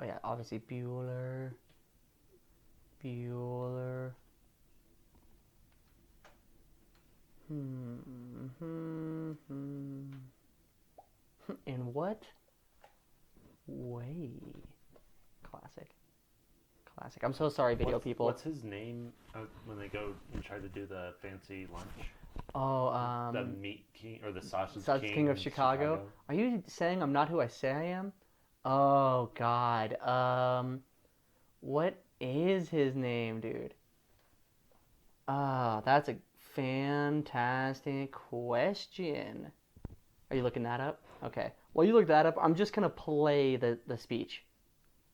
Oh yeah, obviously Bueller. In what way? Classic. I'm so sorry, video people. What's his name when they go and try to do the fancy lunch? Oh, the Meat King or the Sausage King of Chicago. Are you saying I'm not who I say I am? Oh God. What is his name, dude? That's a fantastic question. Are you looking that up? Okay. While you look that up, I'm just gonna play the speech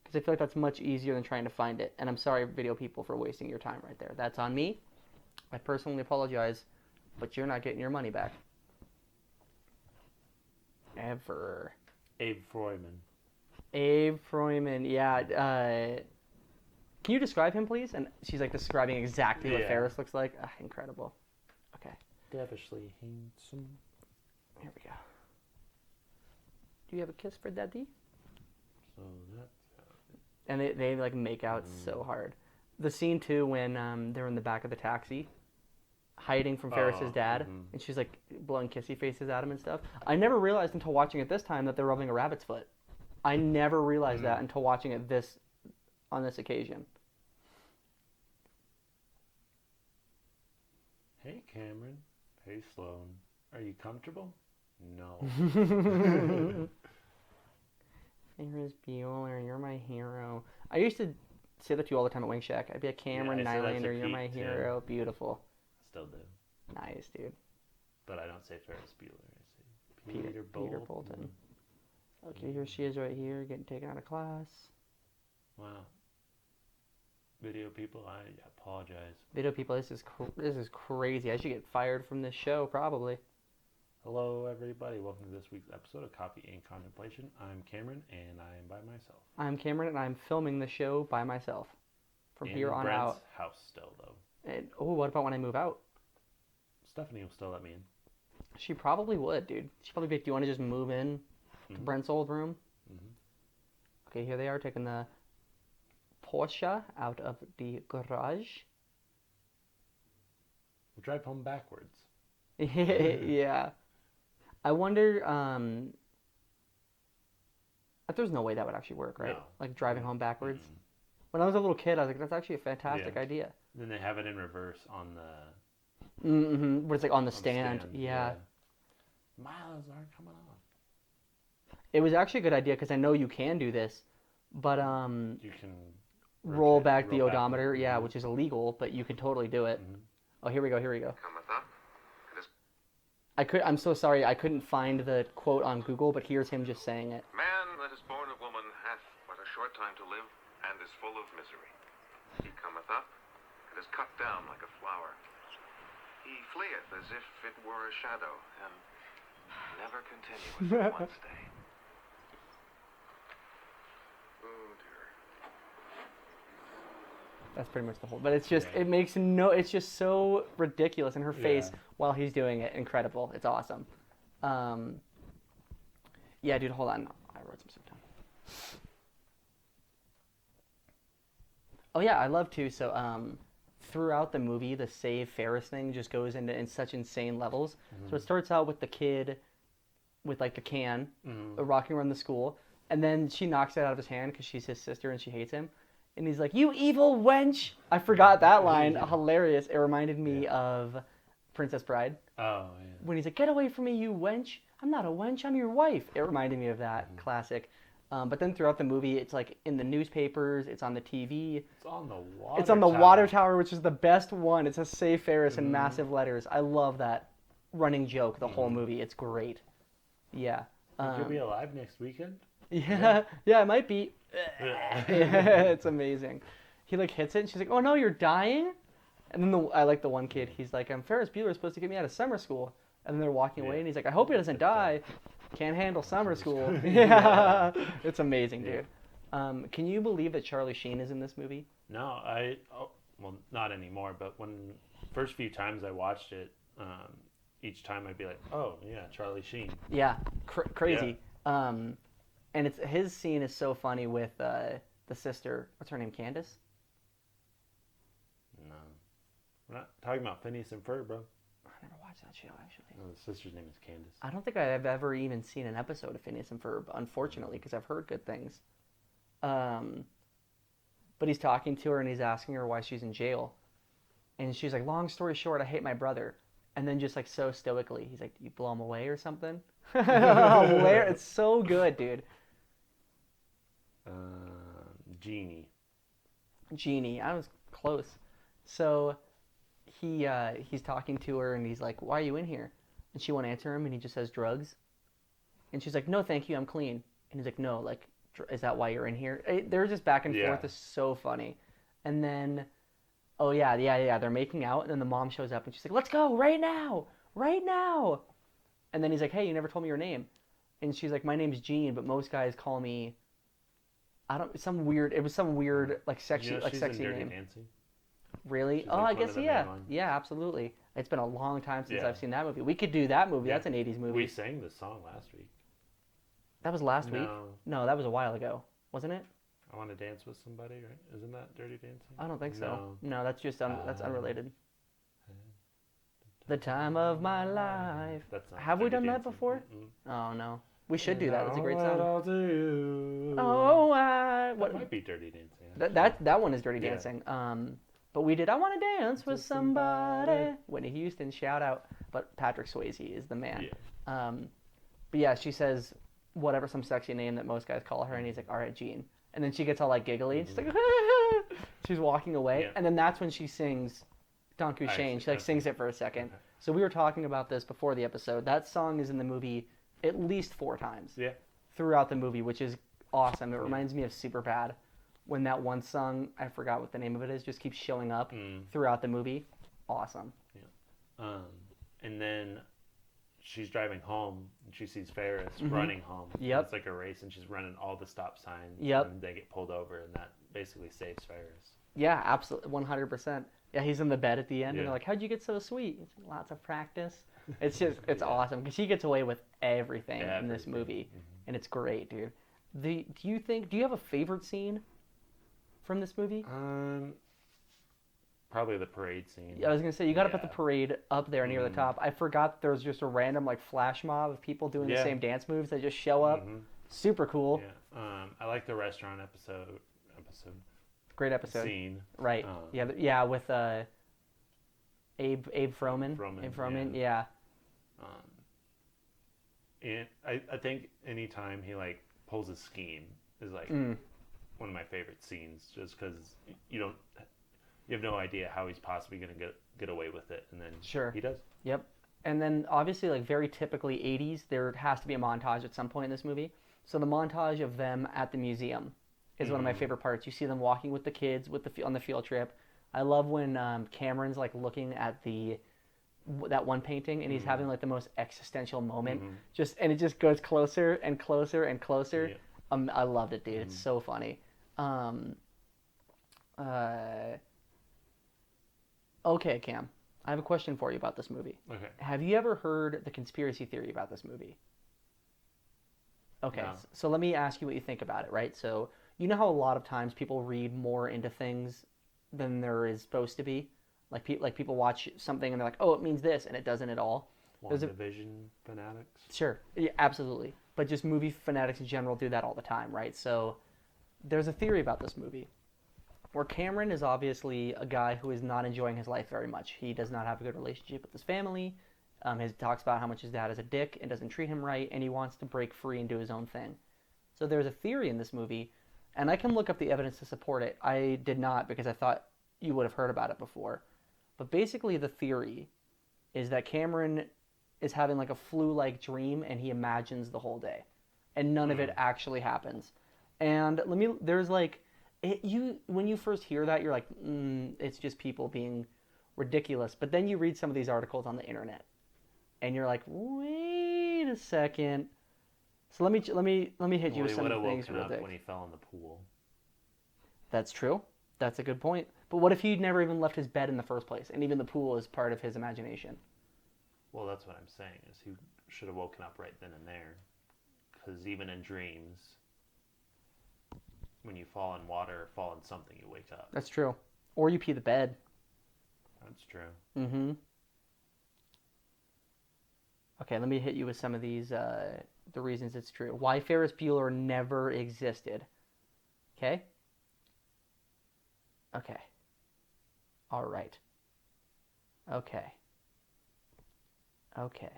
because I feel like that's much easier than trying to find it. And I'm sorry, video people, for wasting your time right there. That's on me. I personally apologize, but you're not getting your money back. Ever. Abe Froyman, yeah. Can you describe him, please? And she's like describing exactly what Ferris looks like. Incredible. Okay. Devilishly handsome. Here we go. Do you have a kiss for Daddy? So that's how and they like make out so hard. The scene too when they're in the back of the taxi, hiding from Ferris's dad, and she's like blowing kissy faces at him and stuff. I never realized until watching it this time that they're rubbing a rabbit's foot. I never realized that until watching it on this occasion. Hey, Cameron. Hey, Sloan. Are you comfortable? No. Ferris Bueller, you're my hero. I used to say that to you all the time at Wing Shack. I'd be like, Cameron I say that to Nylander, you're my Pete, too. hero. Beautiful. Still do. Nice, dude. But I don't say Ferris Bueller. I say Peter Bolton. Okay, here she is right here, getting taken out of class. Wow. Video people, I apologize. Video people, this is crazy. I should get fired from this show, probably. Hello, everybody. Welcome to this week's episode of Coffee and Contemplation. I'm Cameron, and I am by myself. I'm Cameron, and I'm filming the show by myself. From in here on Brent's out. House still, though. And, what about when I move out? Stephanie will still let me in. She probably would, dude. She'd probably be like, do you want to just move in to Brent's old room? Okay, here they are taking the Porsche out of the garage. We'll drive home backwards. Yeah. I wonder, there's no way that would actually work, right? No. Like driving home backwards. When I was a little kid, I was like, that's actually a fantastic idea. Then they have it in reverse on the... Where it's like on the stand. Yeah. Miles aren't coming on. It was actually a good idea because I know you can do this, but You can roll back the roll odometer, back. yeah, which is illegal, but you can totally do it. Oh, here we go. Cometh up. I'm so sorry, I couldn't find the quote on Google, but here's him just saying it. Man that is born of woman hath but a short time to live, and is full of misery. He cometh up, and is cut down like a flower. He fleeth as if it were a shadow, and never continueth one stay. Oh dear. That's pretty much the whole. But it's just, it's just so ridiculous in her face while he's doing it. Incredible. It's awesome. Yeah, dude, hold on. I wrote some stuff down. Oh, yeah, I love to. So, throughout the movie, the Save Ferris thing just goes in such insane levels. So it starts out with the kid with, like, the can rocking around the school. And then she knocks it out of his hand because she's his sister and she hates him. And he's like, you evil wench. I forgot that line. Hilarious. It reminded me of Princess Bride. Oh, yeah. When he's like, get away from me, you wench. I'm not a wench. I'm your wife. It reminded me of that. Classic. But then throughout the movie, it's like in the newspapers. It's on the TV. It's on the water It's on the tower. water tower, which is the best one. It says Save Ferris in massive letters. I love that running joke the whole movie. It's great. Yeah. Think you'll be alive next weekend? Yeah, it might be. It's amazing. He like hits it, and she's like, "Oh no, you're dying." And then I like the one kid. He's like, Ferris Bueller is supposed to get me out of summer school." And then they're walking away, and he's like, "I hope he doesn't die. Can't handle summer school." Yeah, it's amazing, dude. Can you believe that Charlie Sheen is in this movie? No, well, not anymore. But when first few times I watched it, each time I'd be like, "Oh yeah, Charlie Sheen." Yeah, crazy. Yeah. And his scene is so funny with the sister. What's her name? Candace? No. We're not talking about Phineas and Ferb, bro. I never watched that show, actually. No, the sister's name is Candace. I don't think I've ever even seen an episode of Phineas and Ferb, unfortunately, because I've heard good things. But he's talking to her, and he's asking her why she's in jail. And she's like, long story short, I hate my brother. And then just like so stoically, he's like, do you blow him away or something? Hilarious. It's so good, dude. Jeannie. I was close. So he's talking to her, and he's like, why are you in here? And she won't answer him, and he just says drugs. And she's like, no, thank you, I'm clean. And he's like, no, like, is that why you're in here? They're just back and forth. It's so funny. And then, oh, yeah, they're making out, and then the mom shows up, and she's like, let's go, right now. And then he's like, hey, you never told me your name. And she's like, my name's Jean, but most guys call me, it was some weird, like, sexy, she's sexy in Dirty name. Dancing. Really? She's Oh, like I one guess, of the yeah. main ones. Yeah, absolutely. It's been a long time since Yeah. I've seen that movie. We could do that movie. Yeah. That's an 80s movie. We sang the song last week. That was last week? No. No, that was a while ago. Wasn't it? I Want to Dance with Somebody, right? Isn't that Dirty Dancing? I don't think so. No. No, that's just that's unrelated. The time of my life. That's not Have we Dirty done that Dancing. before? Oh, no. We should do that. That's a great All song. I'll do. Oh, That might be Dirty Dancing. that one is Dirty Yeah. Dancing. But we did I Want to Dance with Somebody. Whitney Houston, shout out. But Patrick Swayze is the man. Yeah. But yeah, she says whatever, some sexy name that most guys call her, and he's like, all right, Gene. And then she gets all like giggly, and she's like, she's walking away. Yeah. And then that's when she sings Don Shane. She like sings it for a second. Okay. So we were talking about this before the episode. That song is in the movie at least 4 times. Yeah. Throughout the movie, which is awesome. It reminds me of Superbad, when that one song, I forgot what the name of it is, just keeps showing up throughout the movie. Awesome. Yeah. And then she's driving home and she sees Ferris running home. Yep. It's like a race and she's running all the stop signs. Yep. And they get pulled over and that basically saves Ferris. Yeah, absolutely, 100%. Yeah, he's in the bed at the end, and Yeah. they're like, "How'd you get so sweet?" It's like, lots of practice. It's just, it's awesome because he gets away with everything in this movie, and it's great, dude. Do you have a favorite scene from this movie? Probably the parade scene. I was gonna say you got to put the parade up there near the top. I forgot there was just a random like flash mob of people doing the same dance moves. They just show up. Super cool. Yeah. I like the restaurant episode. Great episode. Scene. Right. Yeah. With Abe Froman. Abe Froman. Yeah. And I think anytime he like pulls a scheme is like one of my favorite scenes, just because you have no idea how he's possibly going to get away with it, and then he does. Yep. And then obviously, like very typically 80s, there has to be a montage at some point in this movie. So the montage of them at the museum is one of my favorite parts. You see them walking with the kids on the field trip. I love when Cameron's like looking at that one painting and he's having like the most existential moment. And it just goes closer and closer and closer. Yeah. I loved it, dude. It's so funny. Okay, Cam. I have a question for you about this movie. Okay. Have you ever heard the conspiracy theory about this movie? Okay, No. So let me ask you what you think about it, right? So you know how a lot of times people read more into things than there is supposed to be? Like people watch something and they're like, oh, it means this, and it doesn't at all. WandaVision fanatics? Sure, yeah, absolutely. But just movie fanatics in general do that all the time, right? So there's a theory about this movie where Cameron is obviously a guy who is not enjoying his life very much. He does not have a good relationship with his family. He talks about how much his dad is a dick and doesn't treat him right, and he wants to break free and do his own thing. So there's a theory in this movie, and I can look up the evidence to support it. I did not because I thought you would have heard about it before. But basically the theory is that Cameron is having like a flu-like dream, and he imagines the whole day, and none of it actually happens. And there's like, when you first hear that, you're like, it's just people being ridiculous. But then you read some of these articles on the internet, and you're like, wait a second. So let me hit you with some of the things real quick. When he fell in the pool. That's true. That's a good point. But what if he'd never even left his bed in the first place, and even the pool is part of his imagination? Well, that's what I'm saying, is he should have woken up right then and there. Because even in dreams, when you fall in water or fall in something, you wake up. That's true. Or you pee the bed. That's true. Mm-hmm. Okay, let me hit you with some of these, the reasons it's true. Why Ferris Bueller never existed. Okay? Okay. All right. Okay. Okay.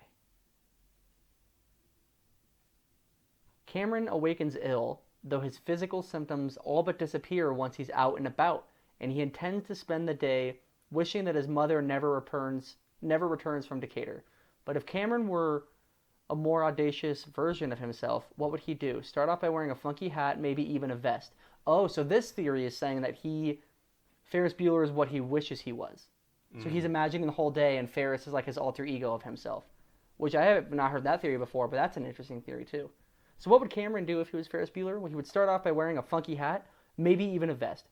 Cameron awakens ill, though his physical symptoms all but disappear once he's out and about, and he intends to spend the day wishing that his mother never returns from Decatur. But if Cameron were a more audacious version of himself, what would he do? Start off by wearing a funky hat, maybe even a vest. Oh, so this theory is saying that Ferris Bueller is what he wishes he was. So he's imagining the whole day, and Ferris is like his alter ego of himself. Which I have not heard that theory before, but that's an interesting theory too. So what would Cameron do if he was Ferris Bueller? Well, he would start off by wearing a funky hat, maybe even a vest.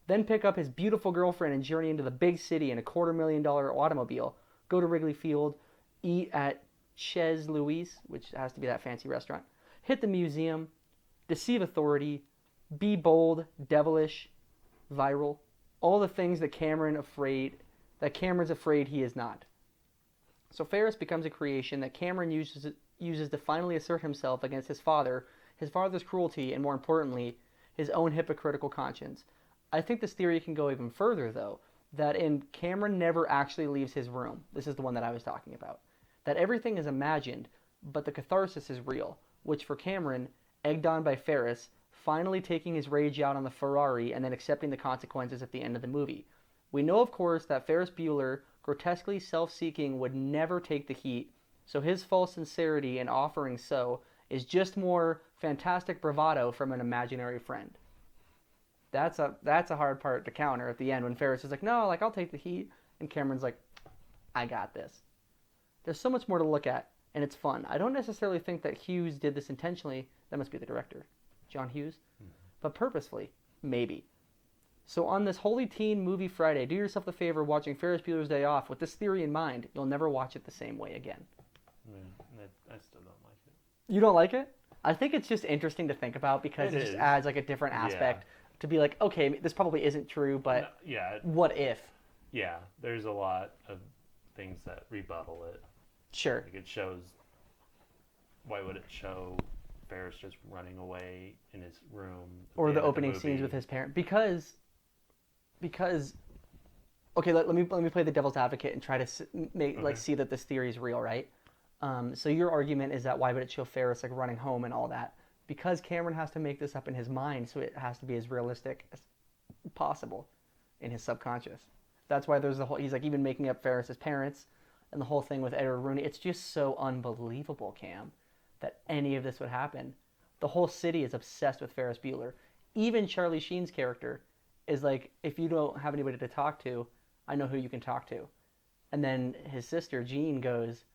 Then pick up his beautiful girlfriend and journey into the big city in a $250,000 automobile. Go to Wrigley Field, eat at Chez Louis, which has to be that fancy restaurant. Hit the museum, deceive authority, be bold, devilish, viral. All the things that Cameron's afraid he is not. So Ferris becomes a creation that Cameron uses to finally assert himself against his father's cruelty, and more importantly, his own hypocritical conscience. I think this theory can go even further, though. that Cameron never actually leaves his room. This is the one that I was talking about. That everything is imagined, but the catharsis is real, which for Cameron, egged on by Ferris, finally taking his rage out on the Ferrari and then accepting the consequences at the end of the movie. We know, of course, that Ferris Bueller, grotesquely self-seeking, would never take the heat, so his false sincerity in offering so is just more fantastic bravado from an imaginary friend. That's a hard part to counter at the end when Ferris is like, no, like, I'll take the heat, and Cameron's like, I got this. There's so much more to look at, and it's fun. I don't necessarily think that Hughes did this intentionally. That must be the director, John Hughes. But purposefully, maybe. So on this Holy Teen Movie Friday, do yourself the favor of watching Ferris Bueller's Day Off with this theory in mind. You'll never watch it the same way again. Yeah, I still don't like it. You don't like it? I think it's just interesting to think about because it just is. adds like a different aspect to be like, okay, this probably isn't true, but No, yeah, what if? yeah. There's a lot of things that rebuttal it. Sure. Like it shows. Why would it show Ferris just running away in his room? at Or end the of opening movie? scenes with his parent because okay, let me play the devil's advocate and try to see that this theory is real, right? So your argument is that why would it show Ferris like running home and all that? Because Cameron has to make this up in his mind, so it has to be as realistic as possible in his subconscious. That's why there's the whole, he's like even making up Ferris's parents and the whole thing with Edward Rooney. It's just so unbelievable, Cam, that any of this would happen. The whole city is obsessed with Ferris Bueller. Even Charlie Sheen's character is like, if you don't have anybody to talk to, I know who you can talk to. And then his sister, Jean, goes,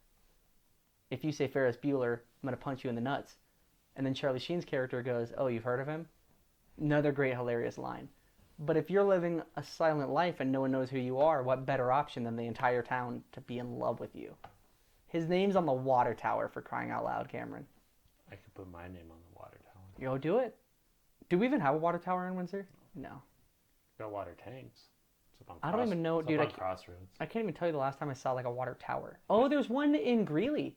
if you say Ferris Bueller, I'm going to punch you in the nuts. And then Charlie Sheen's character goes, oh, you've heard of him? Another great, hilarious line. But if you're living a silent life and no one knows who you are, what better option than the entire town to be in love with you? His name's on the water tower, for crying out loud, Cameron. I could put my name on the water tower. Yo, do it. Do we even have a water tower in Windsor? No. Got water tanks. It's up on I don't even know, it's dude. Up on Crossroads. I can't even tell you the last time I saw like a water tower. Oh, there's one in Greeley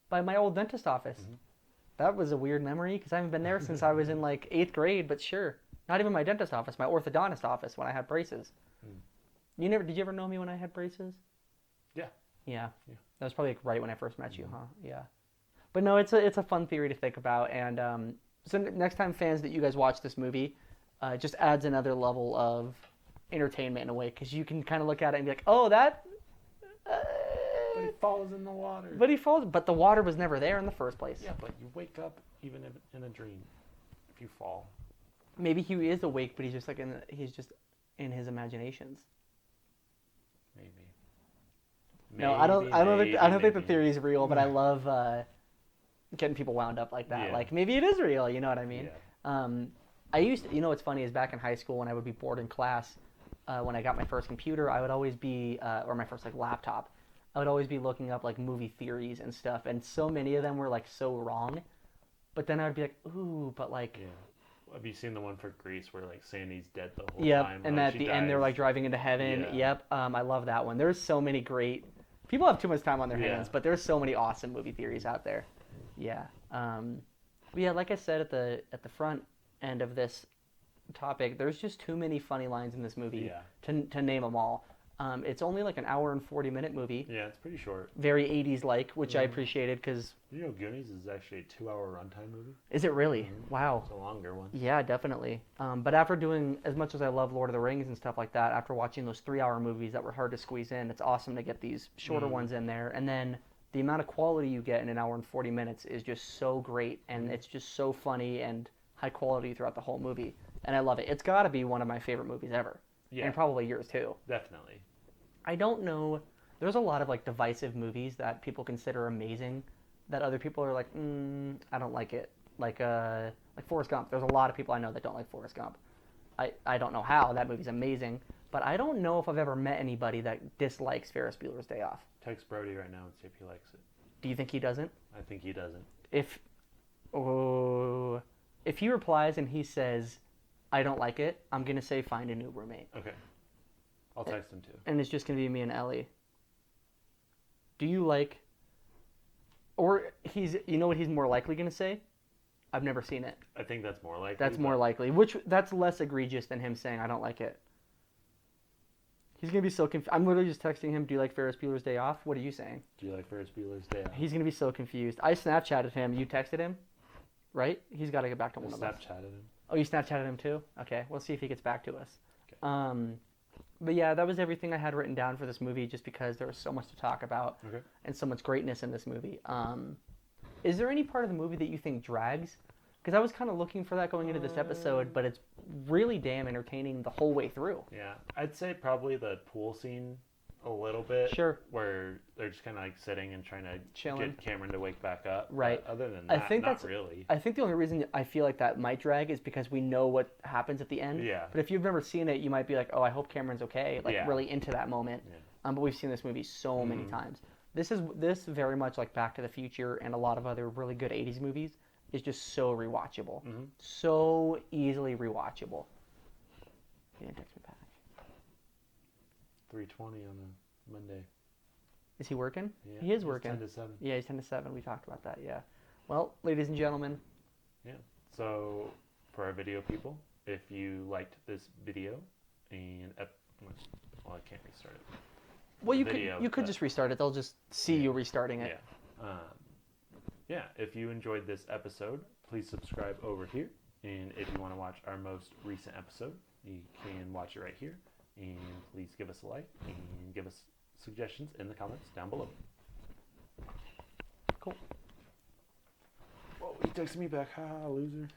by my old dentist office. That was a weird memory because I haven't been there since I was in like 8th grade, but sure. Not even my dentist office, my orthodontist office when I had braces. Did you ever know me when I had braces? Yeah. Yeah. That was probably like right when I first met you, huh? Yeah. But no, it's a fun theory to think about, and so next time fans that you guys watch this movie, just adds another level of entertainment in a way because you can kind of look at it and be like, oh, that. But he falls in the water. But the water was never there in the first place. Yeah, but you wake up even in a dream if you fall. Maybe he is awake, but he's just in his imaginations. Maybe. No, I don't think the theory is real, but I love getting people wound up like that. Yeah. Like maybe it is real. You know what I mean? Yeah. I used to, you know what's funny is back in high school when I would be bored in class, when I got my first computer, I would always be or my first like laptop, I would always be looking up like movie theories and stuff, and so many of them were like so wrong. But then I would be like, ooh, but like. Yeah. Have you seen the one for Greece where like Sandy's dead the whole Yep, time? and how at she the end they're dies? like driving into heaven. Yeah. Yep, I love that one. There's so many great. People have too much time on their Yeah. hands, but there's so many awesome movie theories out there. Yeah. But yeah, like I said at the front end of this topic, there's just too many funny lines in this movie to name them all. It's only like an hour and 40-minute movie. Yeah, it's pretty short. Very 80s-like, which I appreciated because. You know, Goonies is actually a 2-hour runtime movie. Is it really? Wow. It's a longer one. Yeah, definitely. But after doing, as much as I love Lord of the Rings and stuff like that, after watching those 3-hour movies that were hard to squeeze in, it's awesome to get these shorter ones in there. And then the amount of quality you get in an hour and 40 minutes is just so great, and it's just so funny and high quality throughout the whole movie. And I love it. It's got to be one of my favorite movies ever. Yeah. And probably yours too. Definitely. I don't know. There's a lot of like divisive movies that people consider amazing that other people are like, I don't like it. Like Forrest Gump. There's a lot of people I know that don't like Forrest Gump. I don't know how. That movie's amazing. But I don't know if I've ever met anybody that dislikes Ferris Bueller's Day Off. Text Brody right now and see if he likes it. Do you think he doesn't? I think he doesn't. If he replies and he says, I don't like it, I'm going to say find a new roommate. Okay. I'll text him too. And it's just going to be me and Ellie. Do you like... Or you know what he's more likely going to say? I've never seen it. I think that's more likely. That's more likely. That's less egregious than him saying I don't like it. He's gonna be so confused. I'm literally just texting him, "Do you like Ferris Bueller's Day Off?" What are you saying? Do you like Ferris Bueller's Day Off? He's gonna be so confused. I Snapchatted him. You texted him, right? He's got to get back to I one of us. Snapchatted him. Oh, you Snapchatted him too? Okay, we'll see if he gets back to us. Okay. But yeah, that was everything I had written down for this movie, just because there was so much to talk about Okay. and so much greatness in this movie. Is there any part of the movie that you think drags? Because I was kind of looking for that going into this episode, but it's really damn entertaining the whole way through. Yeah, I'd say probably the pool scene a little bit. Sure. Where they're just kind of like sitting and trying to Chilling. get Cameron to wake back up. Right. But other than I that, think not that's really. I think the only reason I feel like that might drag is because we know what happens at the end. Yeah. But if you've never seen it, you might be like, "Oh, I hope Cameron's okay," like Yeah. really into that moment. Yeah. But we've seen this movie so many times. This very much like Back to the Future and a lot of other really good '80s movies is just so rewatchable, so easily rewatchable. He didn't text me back. 3:20 on a Monday. Is he working? Yeah, He is it's working. 10 to 7. Yeah, he's 10 to 7. We talked about that. Yeah. Well, ladies and gentlemen, Yeah. So for our video people, if you liked this video and well, I can't restart it. well, you Video, could but- just restart it. They'll just see you restarting it. Yeah. Yeah. If you enjoyed this episode, please subscribe over here. And if you want to watch our most recent episode, you can watch it right here. And please give us a like and give us suggestions in the comments down below. Cool. Whoa, he texted me back. Ha, loser.